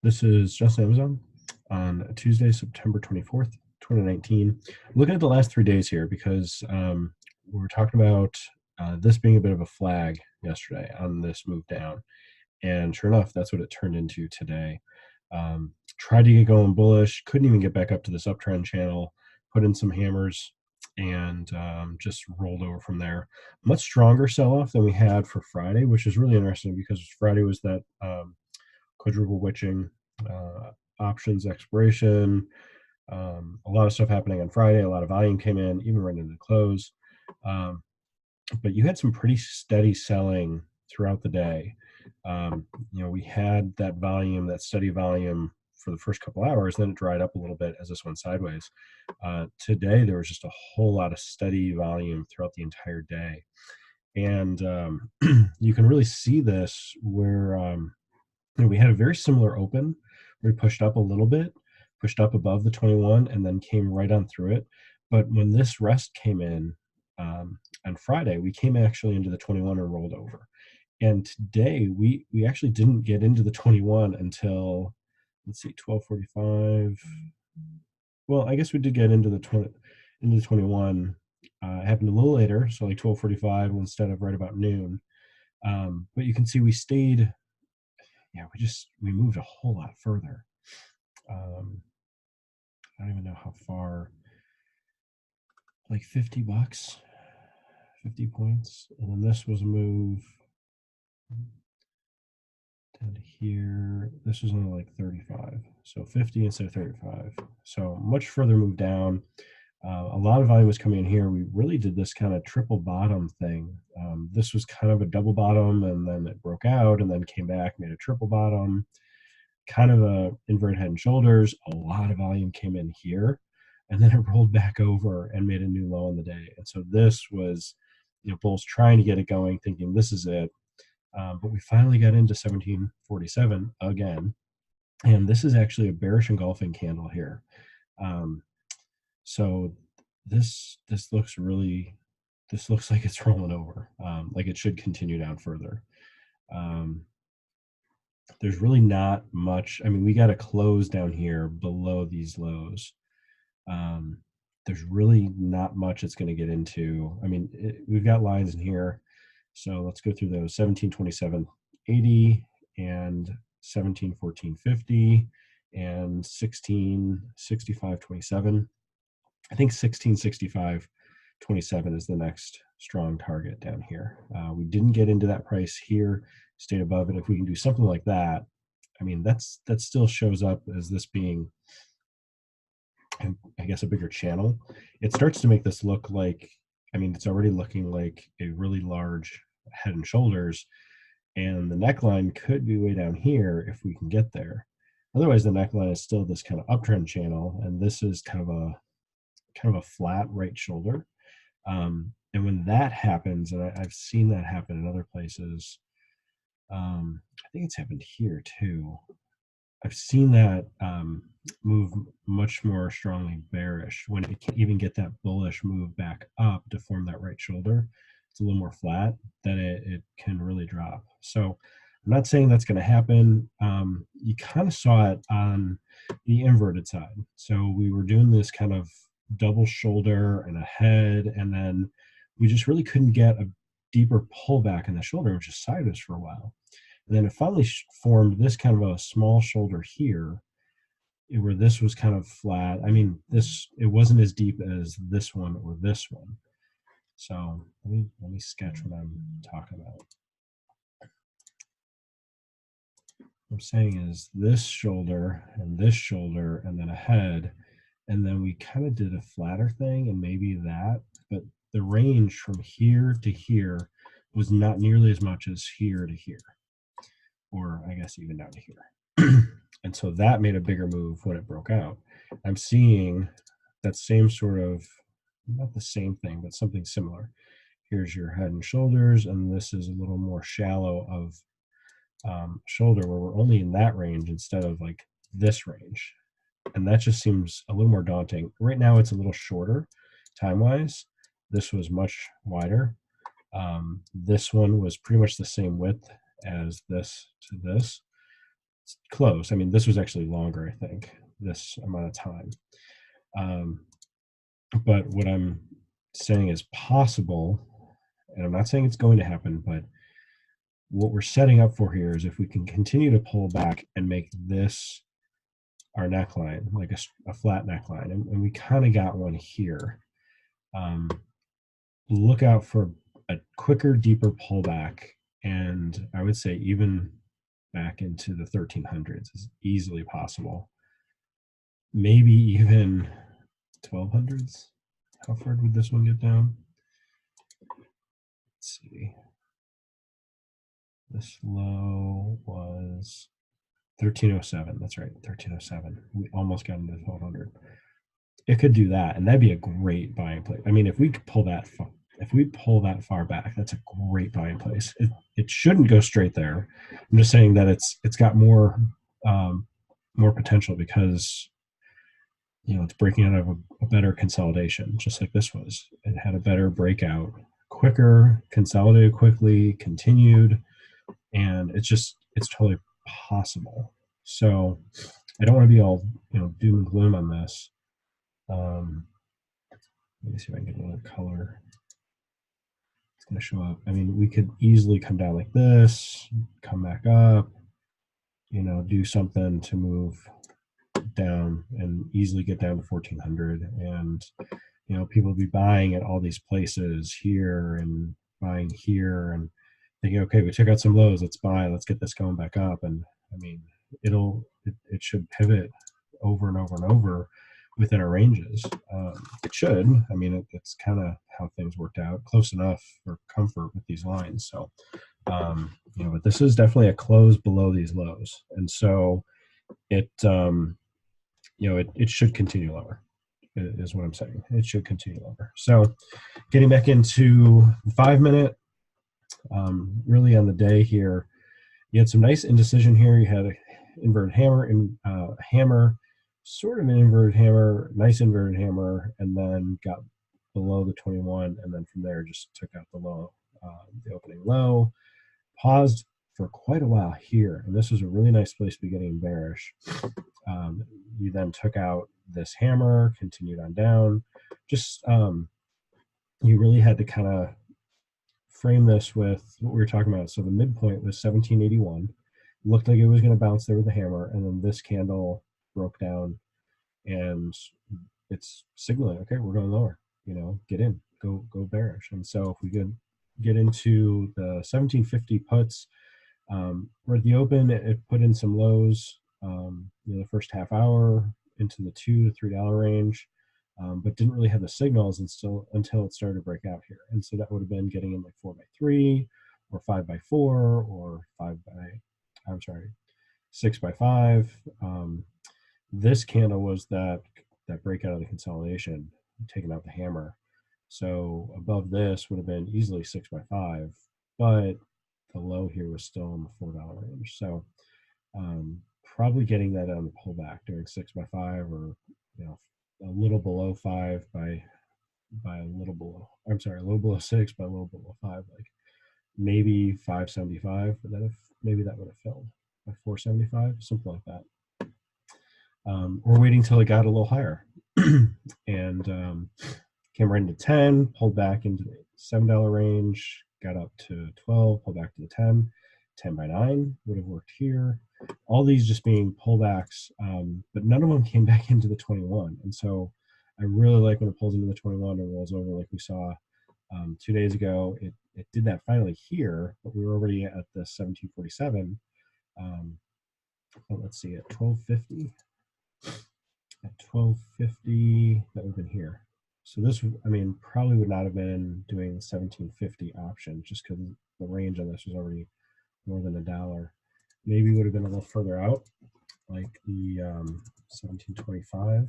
This is just AMZN on Tuesday, September 24th, 2019. Looking at the last 3 days here because we were talking about this being a bit of a flag yesterday on this move down. And sure enough, that's what it turned into today. Tried to get going bullish, couldn't even get back up to this uptrend channel, put in some hammers, and just rolled over from there. Much stronger sell-off than we had for Friday, which is really interesting because Friday was that quadruple witching, options expiration, a lot of stuff happening on Friday. A lot of volume came in, even right into the close. But you had some pretty steady selling throughout the day. We had that volume, that steady volume for the first couple hours, then it dried up a little bit as this went sideways. Today, there was just a whole lot of steady volume throughout the entire day. And you can really see this where we had a very similar open. We pushed up a little bit, pushed up above the 21, and then came right on through it. But when this rest came in on Friday, we came actually into the 21 and rolled over. And today, we actually didn't get into the 21 until, let's see, 12:45. Well, I guess we did get into the 21. It happened a little later, so like 12:45 instead of right about noon. But you can see we stayed. Yeah, we moved a whole lot further. I don't even know how far, like $50, 50 points. And then this was a move down to here. This was only like 35. So 50 instead of 35. So much further move down. A lot of volume was coming in here. We really did this kind of triple bottom thing. This was kind of a double bottom, and then it broke out and then came back, made a triple bottom, kind of a inverted head and shoulders. A lot of volume came in here, and then it rolled back over and made a new low in the day. And so this was, bulls trying to get it going, thinking this is it. But we finally got into 1747 again. And this is actually a bearish engulfing candle here. So this looks like it's rolling over, like it should continue down further. There's really not much. I mean, we got a close down here below these lows. There's really not much it's going to get into. I mean, we've got lines in here. So let's go through those. 1727.80 and 1714.50 and 1665.27. I think 1665.27 is the next strong target down here. We didn't get into that price here, stayed above it. If we can do something like that, I mean, that still shows up as this being, I guess, a bigger channel. It starts to make this look like, I mean, it's already looking like a really large head and shoulders, and the neckline could be way down here if we can get there. Otherwise, the neckline is still this kind of uptrend channel, and this is kind of a flat right shoulder. And when that happens, and I've seen that happen in other places, I think it's happened here too. I've seen that move much more strongly bearish when it can't even get that bullish move back up to form that right shoulder. It's a little more flat, then it can really drop. So I'm not saying that's going to happen. You kind of saw it on the inverted side. So we were doing this kind of double shoulder and a head, and then we just really couldn't get a deeper pullback in the shoulder. It was just sideways for a while. And then it finally formed this kind of a small shoulder here, where this was kind of flat. I mean, it wasn't as deep as this one or this one. So let me sketch what I'm talking about. What I'm saying is this shoulder, and then a head, and then we kind of did a flatter thing, and maybe that, but the range from here to here was not nearly as much as here to here, or I guess even down to here. And so that made a bigger move when it broke out. I'm seeing that same sort of, not the same thing, but something similar. Here's your head and shoulders, and this is a little more shallow of shoulder, where we're only in that range instead of like this range. And that just seems a little more daunting. Right now it's a little shorter time-wise. This was much wider. This one was pretty much the same width as this to this. close. I mean, this was actually longer, I think, this amount of time. Um, but what I'm saying is possible, and I'm not saying it's going to happen, but what we're setting up for here is if we can continue to pull back and make this our neckline, like a flat neckline, and we kind of got one here. Um, look out for a quicker, deeper pullback, and I would say even back into the 1300s is easily possible. Maybe even 1200s. How far would this one get down? Let's see. This low was 1307. That's right, 1307. We almost got into 1200. It could do that, and that'd be a great buying place. I mean, if we could pull that, if we pull that far back, that's a great buying place. It shouldn't go straight there. I'm just saying that it's got more more potential because it's breaking out of a better consolidation, just like this was. It had a better breakout, quicker, consolidated quickly, continued, and it's totally possible. So I don't want to be all doom and gloom on this. Let me see if I can get another color. It's going to show up. I mean, we could easily come down like this, come back up, do something to move down and easily get down to 1400. And, people be buying at all these places here and buying here and thinking, okay, we took out some lows, let's buy, let's get this going back up. And I mean, it should pivot over and over and over within our ranges. It should. I mean, it's kind of how things worked out, close enough for comfort with these lines. So, but this is definitely a close below these lows, and so it should continue lower. Is what I'm saying. It should continue lower. So, getting back into the 5-minute, really on the day here, you had some nice indecision here. You had an inverted hammer and hammer, sort of an inverted hammer, nice inverted hammer, and then got below the 21, and then from there just took out the low, the opening low, paused for quite a while here, and this was a really nice place to be getting bearish. You then took out this hammer, continued on down. Just you really had to kind of frame this with what we were talking about. So the midpoint was 1781. Looked like it was going to bounce there with the hammer, and then this candle broke down, and it's signaling, okay, we're going lower. Get in, go bearish. And so if we could get into the 1750 puts, right at the open, it put in some lows. The first half hour into the $2 to $3 range, but didn't really have the signals until it started to break out here. And so that would have been getting in like 4x3 or 5x4 or 6x5. This candle was that breakout of the consolidation, taking out the hammer. So above this would have been easily 6x5, but the low here was still in the $4 range. So probably getting that on the pullback, doing 6x5 or a little below 5 by a little below. I'm sorry, a little below 6 by a little below 5, like maybe 575. But then maybe that would have filled by 475, something like that. Or waiting till it got a little higher, and came right into 10, pulled back into the $7 range, got up to 12, pulled back to the 10. 10 by 9 would have worked here. All these just being pullbacks, but none of them came back into the 21. And so I really like when it pulls into the 21 and rolls over like we saw 2 days ago. It did that finally here, but we were already at the 1747. Let's see, at 1250. At 1250, that would have been here. So this, probably would not have been doing the 1750 option just because the range on this was already more than $1. Maybe would have been a little further out, like the 1725.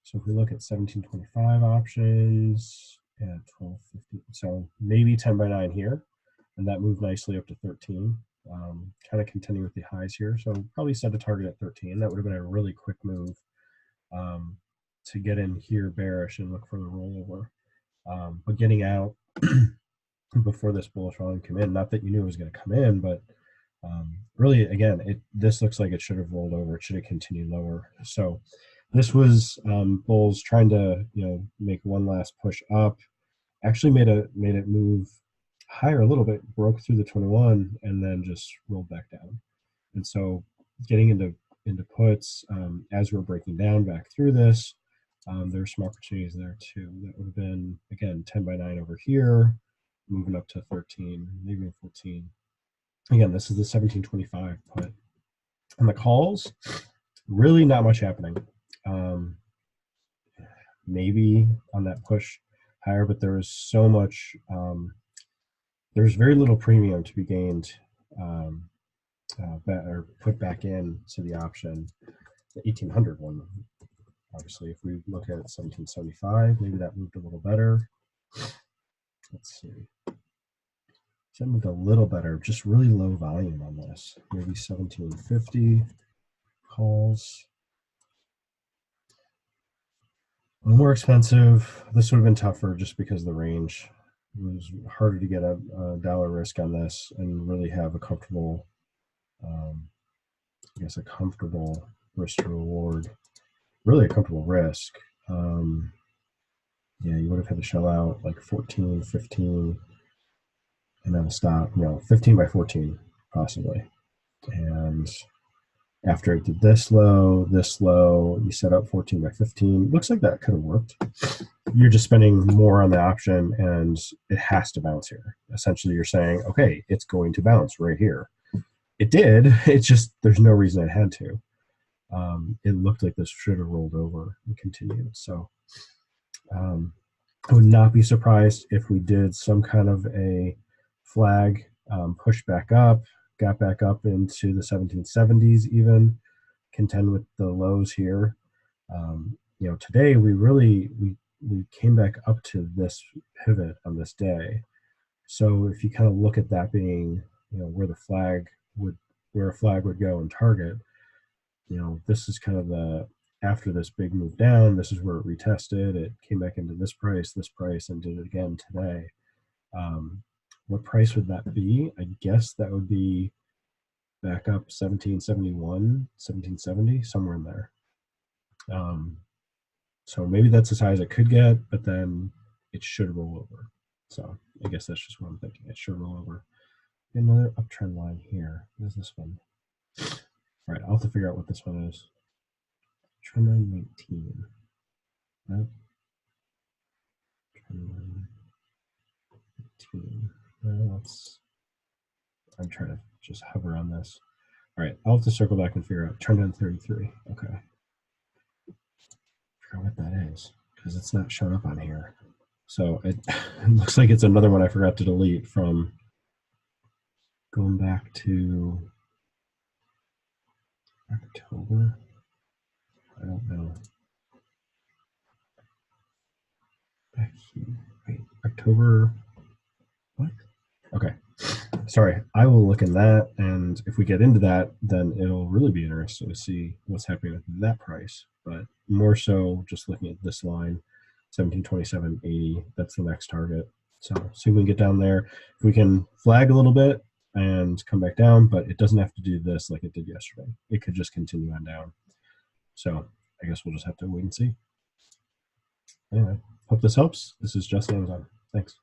So if we look at 1725 options at 1250, so maybe 10 by 9 here, and that moved nicely up to 13. Kind of continuing with the highs here. So probably set a target at 13. That would have been a really quick move to get in here bearish and look for the rollover. But getting out before this bullish volume came in, not that you knew it was going to come in, but Really, again, this looks like it should have rolled over. It should have continued lower. So this was bulls trying to make one last push up. Actually made it move higher a little bit, broke through the 21, and then just rolled back down. And so getting into puts as we're breaking down back through this, there's some opportunities there too. That would have been again 10 by 9 over here, moving up to 13, maybe 14. Again, this is the 1725 put. On the calls, really not much happening. Maybe on that push higher, but there was so much. There's very little premium to be gained or put back in to the option. The 1800 one, obviously, if we look at 1775, maybe that moved a little better. Let's see. That moved a little better, just really low volume on this. Maybe 1750 calls. A little more expensive. This would have been tougher just because of the range. It was harder to get a dollar risk on this and really have a comfortable, I guess, a comfortable risk to reward. Really a comfortable risk. Yeah, you would have had to shell out like 14, 15, and then stop, 15 by 14, possibly. And after it did this low, you set up 14 by 15. Looks like that could have worked. You're just spending more on the option, and it has to bounce here. Essentially, you're saying, okay, it's going to bounce right here. It did. It's just there's no reason it had to. It looked like this should have rolled over and continued. So I would not be surprised if we did some kind of a flag, push back up, got back up into the 1770s even, contend with the lows here. Today we came back up to this pivot on this day. So if you kind of look at that being, where a flag would go and target, this is kind of after this big move down, this is where it retested. It came back into this price, and did it again today. What price would that be? I guess that would be back up 1771, 1770, somewhere in there. So maybe that's as high as it could get, but then it should roll over. So I guess that's just what I'm thinking. It should roll over. Another uptrend line here. What is this one? All right, I'll have to figure out what this one is. Trend line 19. Nope. Trend line 19. I'm trying to just hover on this. All right, I'll have to circle back and figure out trend line 33. Okay. Figure out what that is because it's not showing up on here. So it looks like it's another one I forgot to delete from going back to October. I don't know. Back here. Wait, October. What? Okay. Sorry. I will look in that, and if we get into that, then it'll really be interesting to see what's happening with that price. But more so, just looking at this line, 1727.80. That's the next target. So see if we can get down there. If we can flag a little bit and come back down, but it doesn't have to do this like it did yesterday. It could just continue on down. So I guess we'll just have to wait and see. Anyway, hope this helps. This is just AMZN. Thanks.